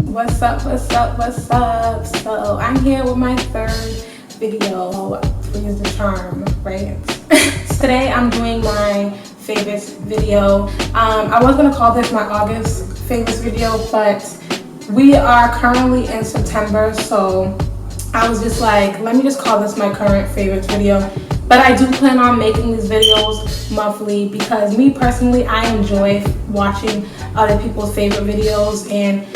What's up, what's up, what's up? So I'm here with my third video for Use the Charm, right? Today I'm doing my favorites video. I was gonna call this my August favorites video, but we are currently in September, so I was just like, let me just call this my current favorites video. But I do plan on making these videos monthly because me personally, I enjoy watching other people's favorite videos, and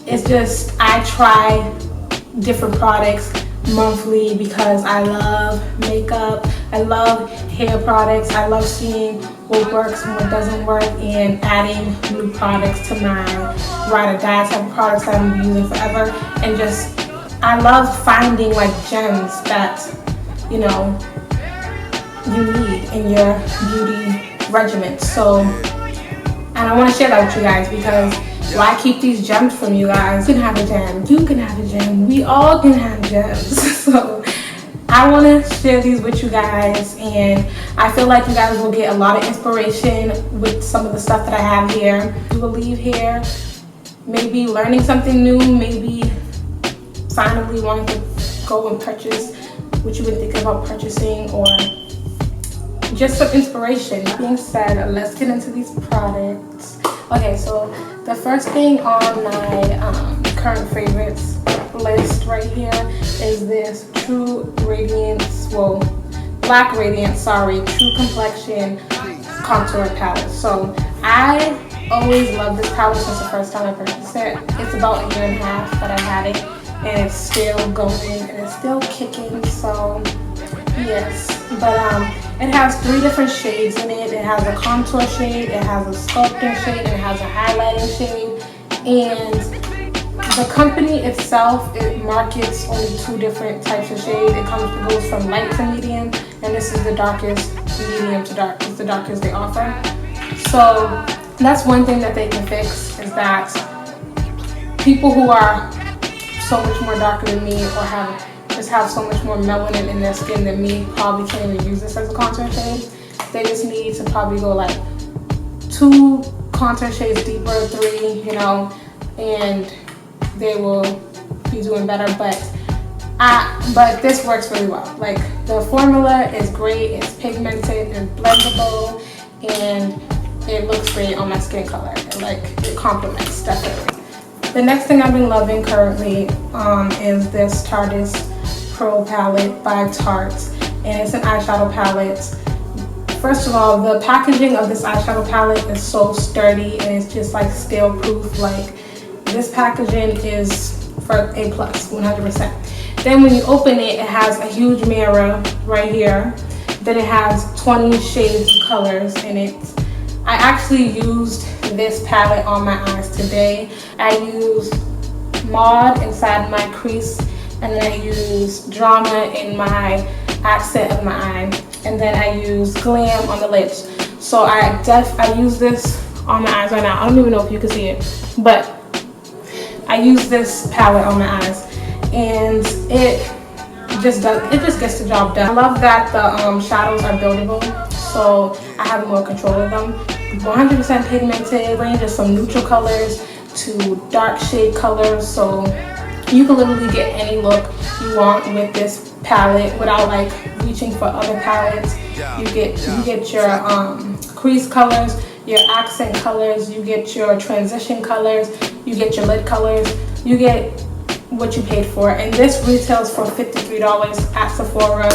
it's just, I try different products monthly because I love makeup, I love hair products, I love seeing what works and what doesn't work, and adding new products to my ride or die type of products that I'm using forever. And just, I love finding like gems that, you know, you need in your beauty regimen. So, and I want to share that with you guys because why keep these gems from you guys? You can have a gem, you can have a gem, we all can have gems. So I want to share these with you guys, and I feel like you guys will get a lot of inspiration with some of the stuff that I have here. You will leave here maybe learning something new, maybe finally wanting to go and purchase what you've been thinking about purchasing, or just some inspiration. That being said, let's get into these products. Okay, so the first thing on my current favorites list right here is this True Radiance, well, Black Radiance, sorry, True Complexion Contour Palette. So I always loved this palette since the first time I purchased it. It's about a year and a half that I've had it, and it's still going and it's still kicking, so yes. But it has 3 different shades in it. It has a contour shade, it has a sculpting shade, and it has a highlighting shade. And the company itself, it markets only 2 different types of shade. It goes from light to medium, and this is the darkest, medium to dark. It's the darkest they offer. So that's one thing that they can fix, is that people who are so much more darker than me, or just have so much more melanin in their skin than me, probably can't even use this as a contour shade. They just need to probably go like 2 contour shades deeper, 3, you know, and they will be doing better. But this works really well. Like, the formula is great, it's pigmented and blendable, and it looks great on my skin color. It complements, definitely. The next thing I've been loving currently is this Tarte Pro palette by Tarte, and it's an eyeshadow palette. First of all, the packaging of this eyeshadow palette is so sturdy, and it's just like scale proof. Like, this packaging is for A+, 100%. Then when you open it, it has a huge mirror right here. Then it has 20 shades of colors in it. I actually used this palette on my eyes today. I used Maud inside my crease, and then I used Drama in my accent of my eye, and then I used Glam on the lips. So I use this on my eyes right now. I don't even know if you can see it, but I use this palette on my eyes, and it just gets the job done. I love that the shadows are buildable, so I have more control of them. 100% pigmented, ranges from neutral colors to dark shade colors, so you can literally get any look you want with this palette without like reaching for other palettes. You get your crease colors, your accent colors, you get your transition colors, you get your lid colors, you get what you paid for. And this retails for $53 at Sephora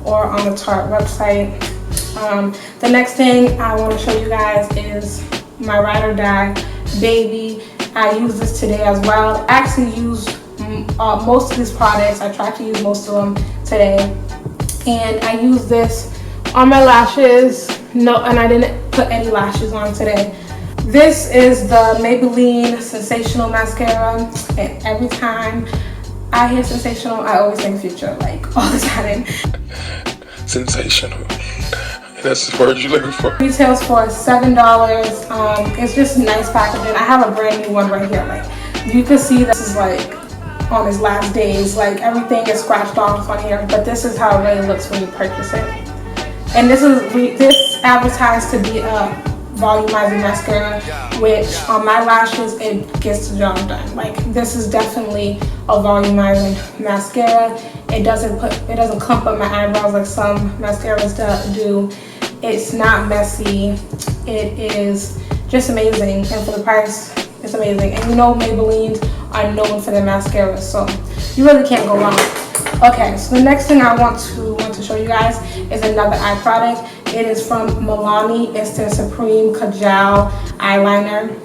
or on the Tarte website. The next thing I want to show you guys is my Ride or Die Baby. I use this today as well. I actually use most of these products. I tried to use most of them today, and I use this on my lashes. No, and I didn't put any lashes on today. This is the Maybelline Sensational Mascara, and every time I hear sensational, I always think Future, like all the time. Sensational. That's the word you're looking for. Retails for $7. It's just nice packaging. I have a brand new one right here. Like, you can see this is like on his last days. Like, everything is scratched off on here, but this is how it really looks when you purchase it. And this advertised to be a volumizing mascara, which on my lashes it gets the job done. Like, this is definitely a volumizing mascara. It doesn't clump up my eyebrows like some mascaras do. It's not messy. It is just amazing, and for the price, it's amazing. And you know Maybelline are known for their mascara, so you really can't go wrong. Okay, so the next thing I want to show you guys is another eye product. It is from Milani. It's their Supreme Kajal eyeliner.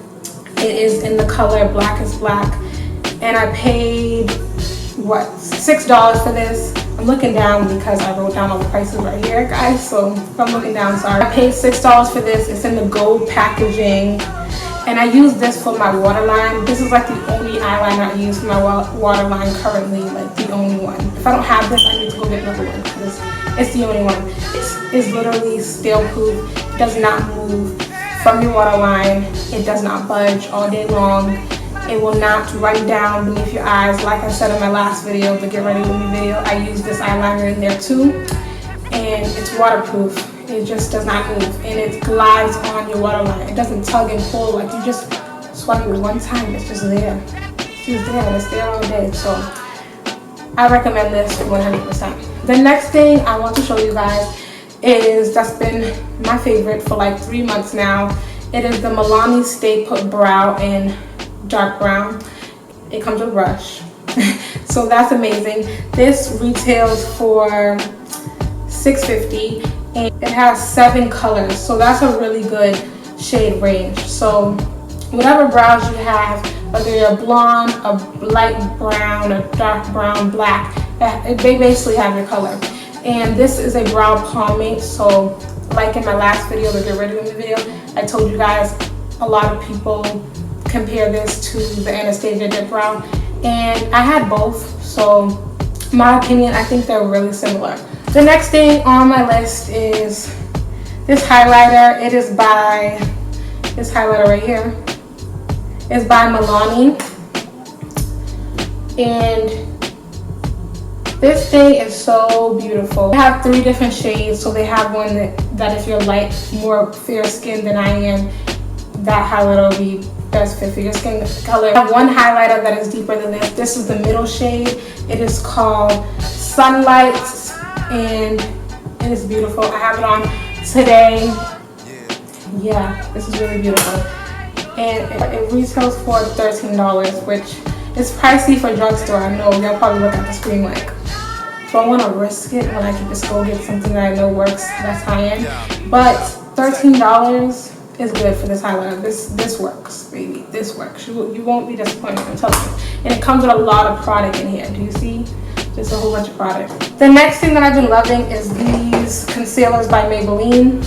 It is in the color Black is Black, and I paid what, $6 for this. I'm looking down because I wrote down all the prices right here, guys, so if I'm looking down, sorry. I paid $6 for this. It's in the gold packaging, and I use this for my waterline. This is like the only eyeliner I use for my waterline currently, like the only one. If I don't have this, I need to go get another one because it's the only one. It's literally still proof. It does not move from your waterline. It does not budge all day long. It will not run down beneath your eyes. Like I said in my last video, the Get Ready With Me video, I use this eyeliner in there too. And it's waterproof. It just does not move. And it glides on your waterline. It doesn't tug and pull. Like, you just swipe it one time, it's just there. It's just there, and it's there all day. So I recommend this 100%. The next thing I want to show you guys is, that's been my favorite for like 3 months now. It is the Milani Stay Put Brow in dark brown. It comes with a brush. So that's amazing. This retails for $6.50, and it has 7 colors, so that's a really good shade range. So whatever brows you have, whether you're blonde, a light brown, a dark brown, black, they basically have your color. And this is a brow pomade. So like in my last video, the Get Ready With Me video, I told you guys a lot of people compare this to the Anastasia Dip Brow, and I had both, so my opinion, I think they're really similar. The next thing on my list is this highlighter. It is by, this highlighter right here is by Milani, and this thing is so beautiful. They have 3 different shades, so they have one that if you're light, more fair skinned than I am, that highlighter will be best fit for your skin color. I have one highlighter that is deeper than this. This is the middle shade. It is called Sunlight, and it is beautiful. I have it on today. Yeah, this is really beautiful. And it retails for $13, which is pricey for drugstore. I know y'all probably look at the screen like, do I want to risk it when I can just go get something that I know works that's high-end? But $13 is good for this highlighter. This works, baby. This works. You won't be disappointed, I'm telling you. And it comes with a lot of product in here. Do you see? Just a whole bunch of product. The next thing that I've been loving is these concealers by Maybelline.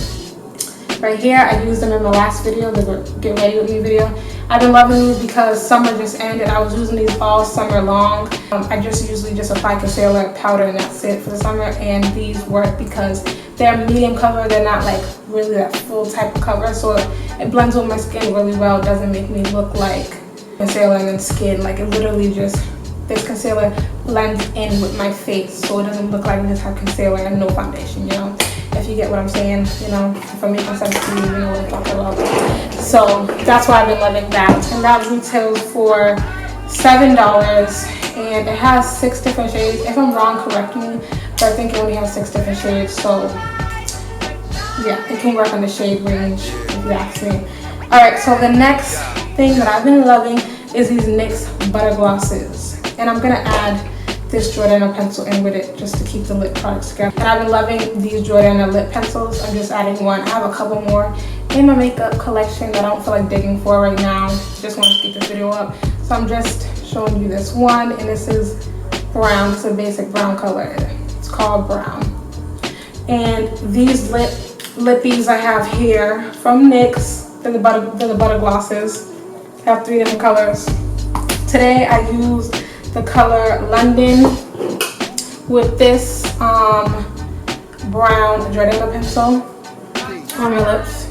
Right here, I used them in my last video, the Get Ready With Me video. I've been loving these because summer just ended. I was using these all summer long. I usually just apply concealer, powder, and that's it for the summer. And these work because they're medium cover. They're not like really that full type of cover. So it blends with my skin really well. It doesn't make me look like concealer and then skin. Like, it literally just, this concealer blends in with my face. So it doesn't look like I just have concealer and no foundation, you know? If you get what I'm saying, you know, if I'm making sense to you, you know what I'm talking about. So that's why I've been loving that. And that retails for $7, and it has 6 different shades. If I'm wrong, correct me, but I think it only has 6 different shades. So yeah, it can work on the shade range if you ask me. Alright, so the next thing that I've been loving is these NYX Butter Glosses. And I'm going to add this Jordana pencil in with it just to keep the lip products together. And I've been loving these Jordana lip pencils. I'm just adding one. I have a couple more in my makeup collection that I don't feel like digging for right now. Just want to keep this video up. So I'm just showing you this one, and this is brown. It's a basic brown color. It's called Brown. And these lippies I have here from NYX, they're the butter glosses. I have 3 different colors. Today I used the color London with this brown Jordana pencil on my lips,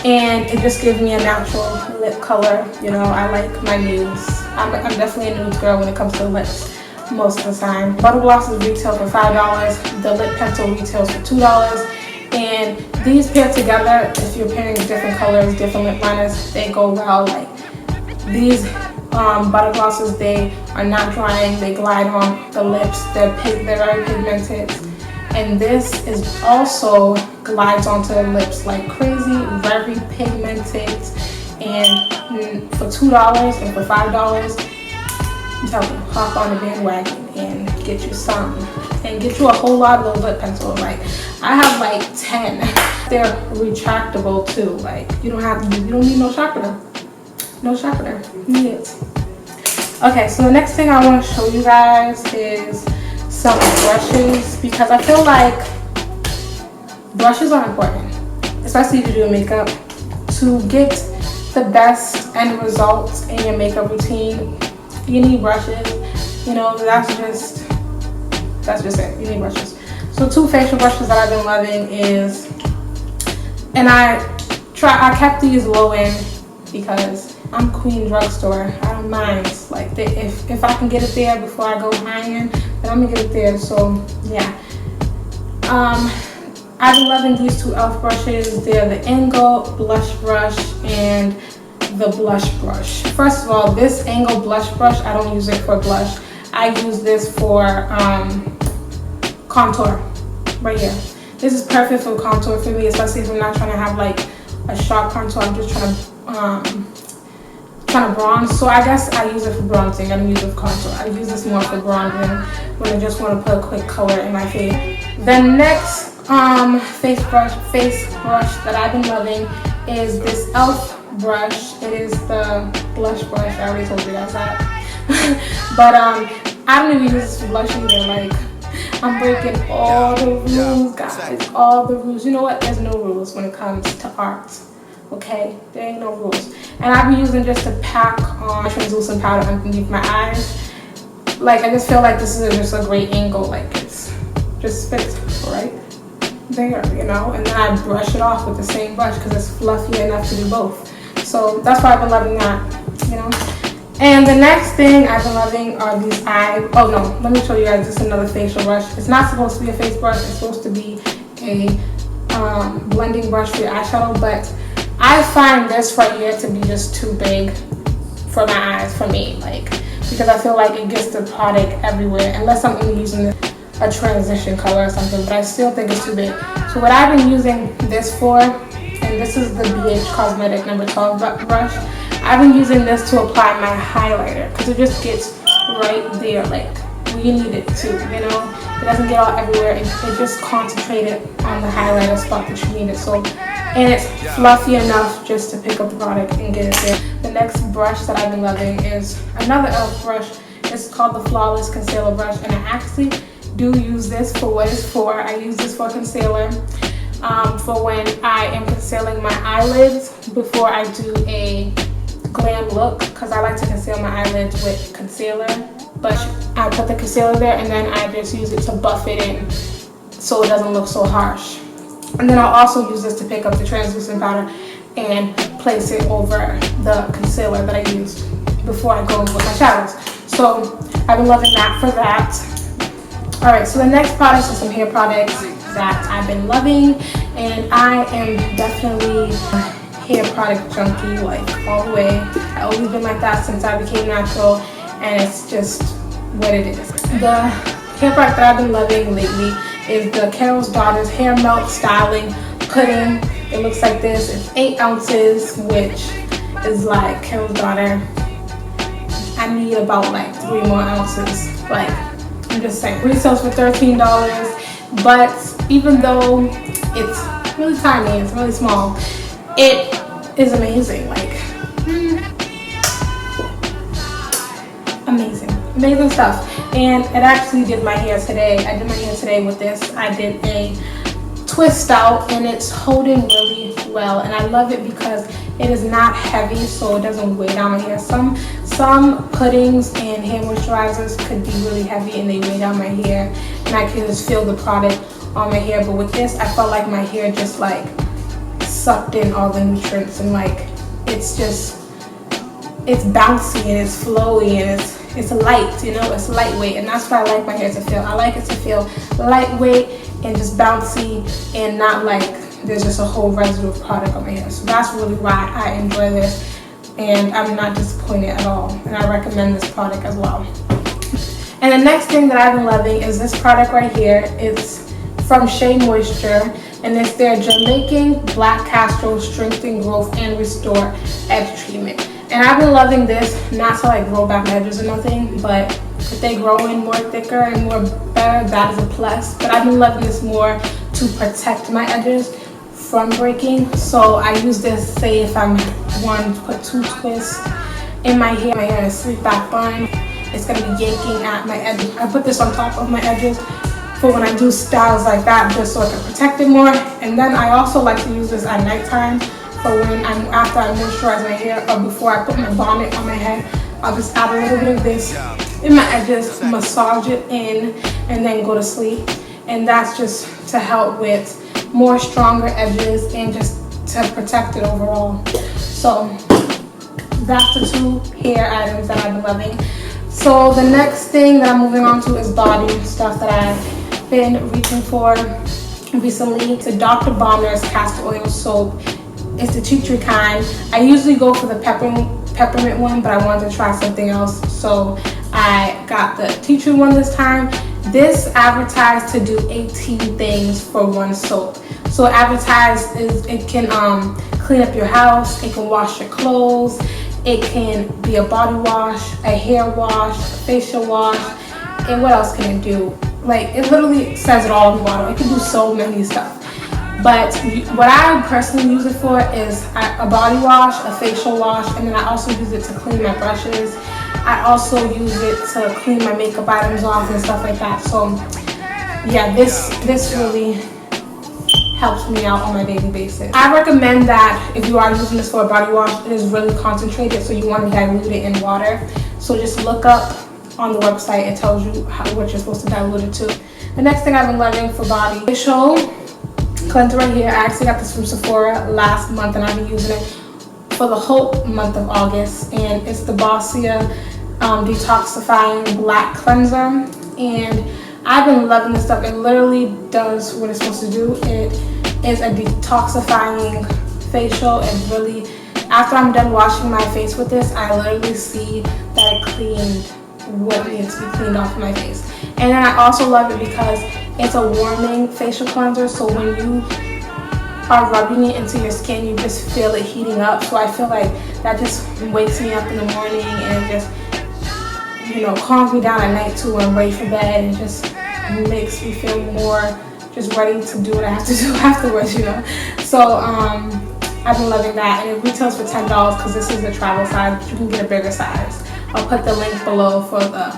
and it just gives me a natural lip color. You know, I like my nudes. I'm definitely a nudes girl when it comes to lips most of the time. Butter glosses retail for $5. The lip pencil retails for $2, and these pair together, if you're pairing different colors, different lip liners, they go well. Like these butter glosses, they are not drying, they glide on the lips, they're very pigmented. And this is also glides onto the lips like crazy, very pigmented. And for $2 and for $5, I'm telling you, hop on the bandwagon and get you some. And get you a whole lot of those lip pencils. Like I have like 10. They're retractable too. Like you don't need no sharpener. No sharpener. You need it. Okay, so the next thing I want to show you guys is some brushes, because I feel like brushes are important, especially if you're doing makeup. To get the best end results in your makeup routine, you need brushes. You know, that's just it. You need brushes. So 2 facial brushes that I've been loving is, and I kept these low end because I'm queen drugstore. I don't mind. Like if I can get it there before I go high end, then I'm gonna get it there. So yeah. I've been loving these 2 e.l.f. brushes. They're the Angle Blush Brush and the Blush Brush. First of all, this Angle Blush Brush, I don't use it for blush. I use this for contour right here. This is perfect for contour for me, especially if I'm not trying to have like a sharp contour. I'm just trying to bronze. So I guess I use it for bronzing. I don't use it for contour. I use this more for bronzing when I just want to put a quick color in my face. The next face brush that I've been loving is this e.l.f. brush. It is the blush brush. I already told you guys that. But I don't even use this for blush either. Like I'm breaking all the rules, guys. All the rules. You know what? There's no rules when it comes to art. Okay, there ain't no rules. And I've been using just to pack on translucent powder underneath my eyes. Like I just feel like this is just a great angle. Like it's just fits right there, you know. And then I brush it off with the same brush because it's fluffy enough to do both. So that's why I've been loving that, you know. And the next thing I've been loving are these let me show you guys just another facial brush. It's not supposed to be a face brush. It's supposed to be a blending brush for your eyeshadow, but I find this right here to be just too big for my eyes, for me, like, because I feel like it gets the product everywhere, unless I'm only using a transition color or something, but I still think it's too big. So what I've been using this for, and this is the BH Cosmetic number 12 brush, I've been using this to apply my highlighter, because it just gets right there, like, where you need it to, you know? It doesn't get all everywhere, it just concentrated on the highlighter spot that you need it. So, and it's fluffy enough just to pick up the product and get it there. The next brush that I've been loving is another e.l.f. brush. It's called the Flawless Concealer Brush, and I actually do use this for what it's for. I use this for concealer, for when I am concealing my eyelids before I do a glam look, because I like to conceal my eyelids with concealer. But I put the concealer there and then I just use it to buff it in so it doesn't look so harsh. And then I'll also use this to pick up the translucent powder and place it over the concealer that I used before I go in with my shadows. So I've been loving that for that. Alright, so the next products are some hair products that I've been loving, and I am definitely a hair product junkie, like all the way. I've always been like that since I became natural, and it's just what it is. The hair product that I've been loving lately is the Carol's Daughter's Hair Melt Styling Pudding. It looks like this. It's 8 ounces, which is like Carol's Daughter. I need about like 3 more ounces. Like, I'm just saying. Retails for $13, but even though it's really tiny, it's really small, it is amazing. Like, amazing stuff. And it actually did my hair today. I did my hair today with this. I did a twist out, and it's holding really well, and I love it because it is not heavy, so it doesn't weigh down my hair. Some puddings and hair moisturizers could be really heavy and they weigh down my hair, and I can just feel the product on my hair. But with this, I felt like my hair just like sucked in all the nutrients, and like it's bouncy and it's flowy and it's light, you know, it's lightweight, and that's what I like my hair to feel. I like it to feel lightweight and just bouncy and not like there's just a whole residue of product on my hair. So that's really why I enjoy this, and I'm not disappointed at all, and I recommend this product as well. And the next thing that I've been loving is this product right here. It's from Shea Moisture, and it's their Jamaican Black Castor Strengthen Growth and Restore Edge Treatment. And I've been loving this, not to like grow back my edges or nothing, but if they grow in more thicker and more better, that is a plus. But I've been loving this more to protect my edges from breaking. So I use this, say if I'm wanting to put 2 twists in my hair in a slick back bun, it's gonna be yanking at my edges. I put this on top of my edges for when I do styles like that, just so I can protect it more. And then I also like to use this at nighttime for when after I moisturize my hair or before I put my bonnet on my head. I'll just add a little bit of this in my edges, massage it in, and then go to sleep. And that's just to help with more stronger edges and just to protect it overall. So that's the 2 hair items that I've been loving. So the next thing that I'm moving on to is body stuff that I've been reaching for recently. It's a Dr. Bronner's castor oil soap. It's the tea tree kind. I usually go for the peppermint one, but I wanted to try something else, so I got the tea tree one this time. This advertised to do 18 things for one soap. So advertised is it can clean up your house, it can wash your clothes, it can be a body wash, a hair wash, a facial wash, and what else can it do? Like, it literally says it all in the bottle. It can do so many stuff. But what I personally use it for is a body wash, a facial wash, and then I also use it to clean my brushes. I also use it to clean my makeup items off and stuff like that. So yeah, this really helps me out on my daily basis. I recommend that if you are using this for a body wash, it is really concentrated, so you want to dilute it in water. So just look up on the website, it tells you what you're supposed to dilute it to. The next thing I've been loving for body, facial cleanser right here. I actually got this from Sephora last month, and I've been using it for the whole month of August. And it's the Boscia Detoxifying Black Cleanser, and I've been loving this stuff. It literally does what it's supposed to do. It is a detoxifying facial, and really, after I'm done washing my face with this, I literally see that it cleaned what needs to be cleaned off my face. And then I also love it because it's a warming facial cleanser, so when you are rubbing it into your skin, you just feel it heating up. So I feel like that just wakes me up in the morning, and it just, you know, calms me down at night too, and I'm ready for bed, and just makes me feel more just ready to do what I have to do afterwards, you know. So I've been loving that, and it retails for $10 because this is the travel size, but you can get a bigger size. I'll put the link below for the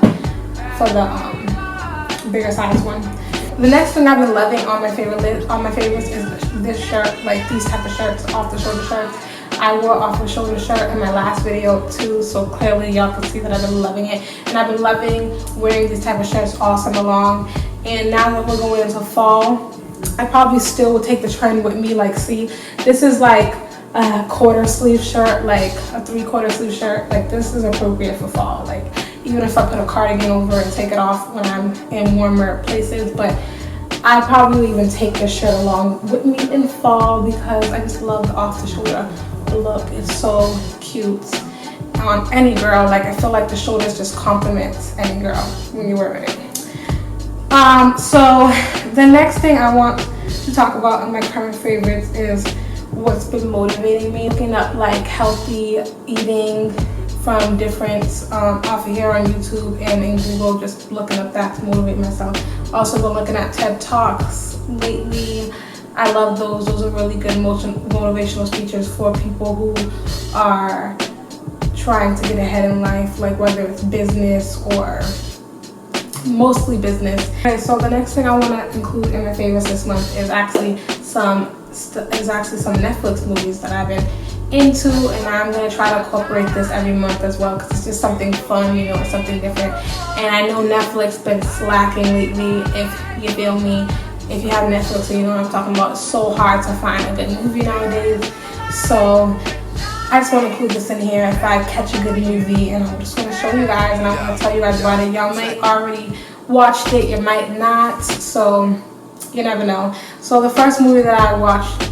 bigger size one. The next thing I've been loving on my favorites is this shirt, like these type of shirts, off the shoulder shirts. I wore off the shoulder shirt in my last video too, so clearly y'all can see that I've been loving it. And I've been loving wearing these type of shirts all summer long. And now that we're going into fall, I probably still will take the trend with me. Like, see, this is like a quarter sleeve shirt, like a 3/4 sleeve shirt. Like, this is appropriate for fall. Like, even if I put a cardigan over and take it off when I'm in warmer places. But I probably even take this shirt along with me in fall because I just love the off the shoulder look. It's so cute on any girl. Like, I feel like the shoulders just complements any girl when you're wearing it. So the next thing I want to talk about on my current favorites is what's been motivating me. Looking up like healthy eating from different off of here on YouTube and in Google, just looking up that to motivate myself. Also been looking at TED Talks lately. I love those. Those are really good motivational speeches for people who are trying to get ahead in life, like whether it's business or mostly business. Okay, so the next thing I want to include in my favorites this month is actually some Netflix movies that I've been into, and I'm going to try to incorporate this every month as well because it's just something fun, you know, it's something different. And I know Netflix been slacking lately, if you feel me. If you have Netflix, you know what I'm talking about. It's so hard to find a good movie nowadays. So I just want to include this in here if I catch a good movie, and I'm just going to show you guys, and I'm going to tell you guys about it. Y'all might already watched it, you might not, so you never know. So the first movie that I watched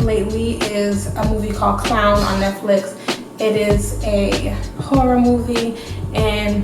lately is a movie called Clown on Netflix. It is a horror movie and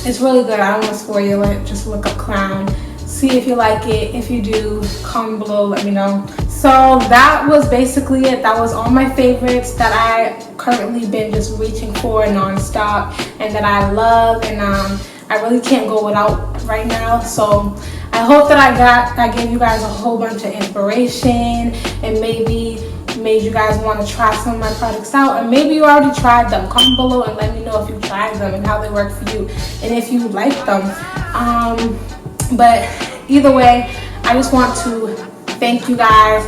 it's really good. I don't want to spoil it. Just look up Clown. See if you like it. If you do, comment below, let me know. So that was basically it. That was all my favorites that I currently been just reaching for non-stop and that I love, and I really can't go without right now. So I hope that I gave you guys a whole bunch of inspiration and maybe made you guys want to try some of my products out, and maybe you already tried them. Comment below and let me know if you tried them and how they work for you and if you like them. But either way, I just want to thank you guys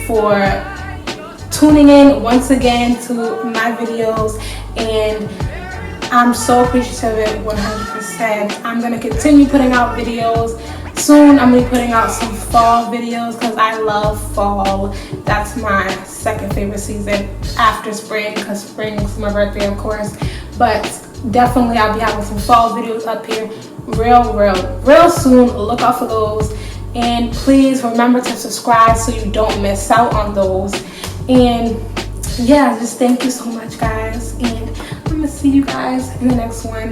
for tuning in once again to my videos, and I'm so appreciative of it 100%. I'm going to continue putting out videos. Soon I'm going to be putting out some fall videos because I love fall. That's my second favorite season after spring, because spring is my birthday, of course. But definitely I'll be having some fall videos up here real soon. Look out for those. And please remember to subscribe so you don't miss out on those. And yeah, just thank you so much, guys. And I'm going to see you guys in the next one.